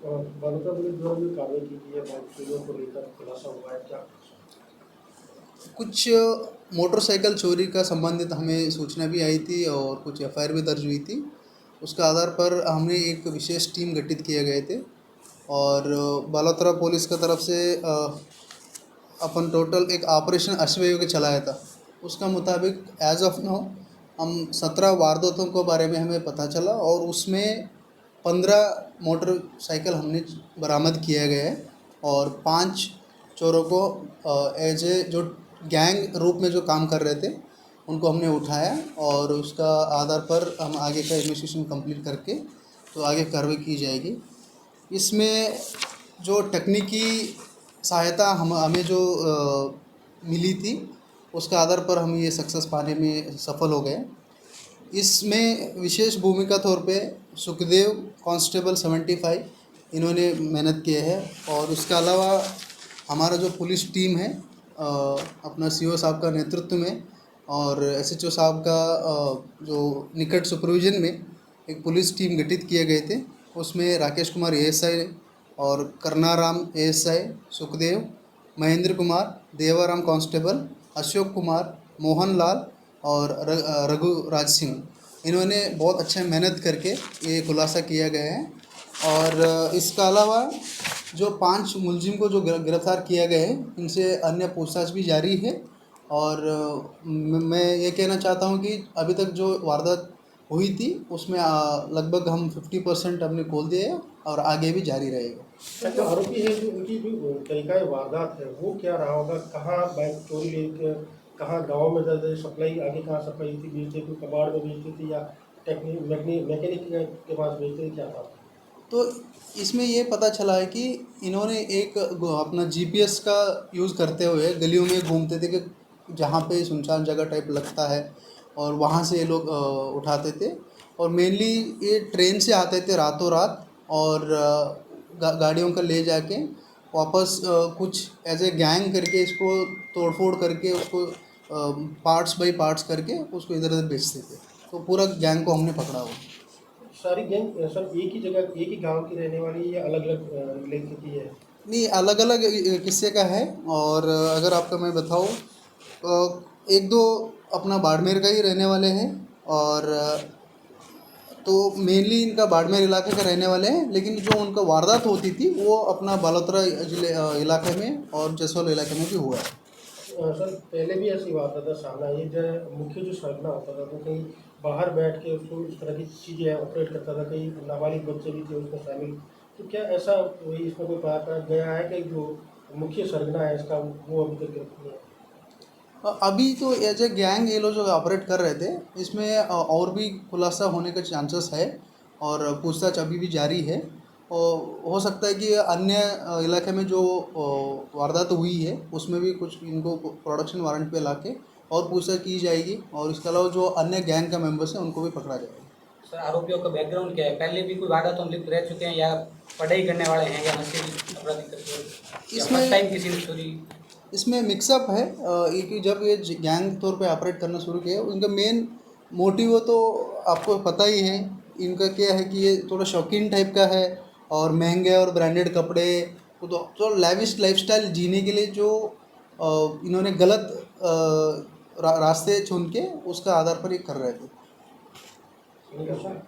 Baloda police द्वारा जो कार्रवाई की गई है बाइक चोरियों को लेकर खुलासा हुआ है क्या? कुछ मोटरसाइकिल चोरी का संबंधित हमें सूचना भी आई थी और कुछ एफआईआर भी दर्ज हुई थी। उसका आधार पर हमने एक विशेष टीम गठित किए गए थे और बालोतरा पुलिस की तरफ से अपन टोटल एक ऑपरेशन अश्वयोग चलाया था। उसका मुताबिक एज ऑफ नाउ हम 17 वारदातों के बारे में हमें पता चला और उसमें 15 मोटरसाइकिल हमने बरामद किया गया है और 5 चोरों को एज ए जो गैंग रूप में जो काम कर रहे थे उनको हमने उठाया और उसका आधार पर हम आगे का इन्वेस्टिगेशन कंप्लीट करके तो आगे कार्रवाई की जाएगी। इसमें जो तकनीकी सहायता हमें जो मिली थी उसका आधार पर हम ये सक्सेस पाने में सफल हो गए। इसमें विशेष भूमिका तौर पे सुखदेव कांस्टेबल 75 इन्होंने मेहनत किए है और उसके अलावा हमारा जो पुलिस टीम है अपना सीओ साहब का नेतृत्व में और एसएचओ साहब का जो निकट सुपरविजन में एक पुलिस टीम गठित किए गए थे। उसमें राकेश कुमार एएसआई और करनाराम एएसआई, सुखदेव, महेंद्र कुमार, देवाराम कांस्टेबल, अशोक कुमार, मोहन लाल और रघु राज सिंह इन्होंने बहुत अच्छा मेहनत करके ये खुलासा किया गया है। और इसका अलावा जो 5 मुलजिम को जो गिरफ्तार किया गया है इनसे अन्य पूछताछ भी जारी है और मैं ये कहना चाहता हूँ कि अभी तक जो वारदात हुई थी उसमें लगभग हम 50% हमने खोल दिए हैं और आगे भी जारी रहेगा। सर जो आरोपी है जो उनकी जो तरीका वारदात है वो क्या रहा होगा? कहाँ बाइक चोरी लेकर कहाँ गाँव में दर्ज सप्लाई आगे कहाँ सप्लाई थी बेचते थे, कबाड़ में बेचती थी या मैकेनिक के पास बेचते थे, क्या था? तो इसमें ये पता चला है कि इन्होंने एक अपना जीपीएस का यूज़ करते हुए गलियों में घूमते थे कि जहाँ पे सुनसान जगह टाइप लगता है और वहाँ से ये लोग उठाते थे और मेनली ये ट्रेन से आते थे रातों रात और गाड़ियों का ले जाके वापस कुछ एज ए गैंग करके इसको तोड़फोड़ करके उसको पार्ट्स बाय पार्ट्स करके उसको इधर उधर बेचते थे। तो पूरा गैंग को हमने पकड़ा हुआ। सारी गैंग सर एक ही जगह एक ही गांव की रहने वाली या अलग अलग लेकर की है? नहीं, अलग अलग किस्से का है और अगर आपका मैं बताऊँ एक दो अपना बाड़मेर का ही रहने वाले हैं और तो मेनली इनका बाड़मेर इलाके का रहने वाले हैं लेकिन जो उनका वारदात होती थी वो अपना बालोतरा जिले इलाके में और जसोल इलाके में भी हुआ है। सर पहले भी ऐसी वारदात सामने आई है जब मुख्य जो सरगना होता था वो कहीं बाहर बैठ के उसको इस तरह की चीज़ें ऑपरेट करता था, कई नाबालिग बच्चे भी थे उसमें शामिल। तो क्या ऐसा वही इसमें कोई पाया गया है कि जो मुख्य सरगना है इसका वो अभी तक गिरफ्तार नहीं है? अभी तो एज ए गैंग ये लोग जो ऑपरेट कर रहे थे इसमें और भी खुलासा होने का चांसेस है और पूछताछ अभी भी जारी है और हो सकता है कि अन्य इलाके में जो वारदात हुई है उसमें भी कुछ इनको प्रोडक्शन वारंट पे लाके और पूछताछ की जाएगी और इसके अलावा जो अन्य गैंग का मेंबर्स हैं उनको भी पकड़ा जाएगा। सर आरोपियों का बैकग्राउंड क्या है? पहले भी कोई वारदातों में लिप्त रह चुके हैं या पढ़ाई करने वाले हैं या नशे अपराधी करते हैं या फर्स्ट टाइम किसी ने चोरी? इसमें मिक्सअप है ये कि जब ये गैंग तौर पे ऑपरेट करना शुरू किया उनका मेन मोटिव तो आपको पता ही है। इनका क्या है कि ये थोड़ा शौकीन टाइप का है और महंगे और ब्रांडेड कपड़े तो लैविश लाइफस्टाइल जीने के लिए जो इन्होंने गलत रास्ते चुन के उसका आधार पर ये कर रहे थे। ठीक है सर।